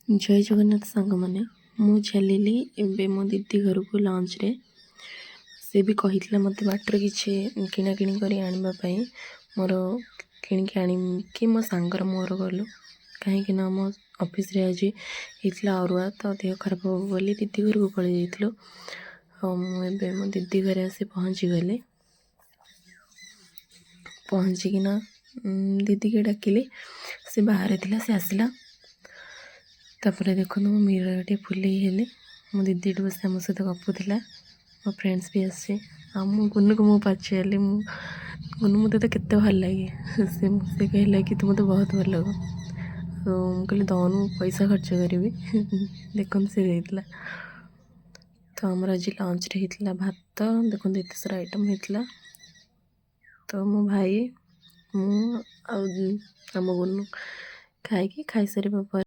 जय जगन्नाथ सांग मैंने मु चलिली एबे मो दीदी घर को लंच रे से भी कही मत बाटर किसी किणाकिणी कर आने मोर किणिकी आनी कि मो सांगर मोर गलु कहीं मो ऑफिस रे आज होता अरुआ तो देह खराब हम बोली दीदी घर को पलि जाइलु। मुझे मो दीदी घर आसी पहुँची गले पहुँचिकिना दीदी के डाकिली से बाहर थिला से आसला तापर देखो मो मिरर फुलेई हेले मो दीदी बस आम सहित गपुला मो फ्रेंड्स भी आसे गुनू को मु पचारि गुनू मत तो केते भल लगे से कहला कि तू मत बहुत भल लग तो कहली दौनु पैसा खर्च करी देख से देता तो आमर आज लंच रे होता भात देखो एत सारा आइटम होता तो मो भाई मु आम गुनू खाई सारे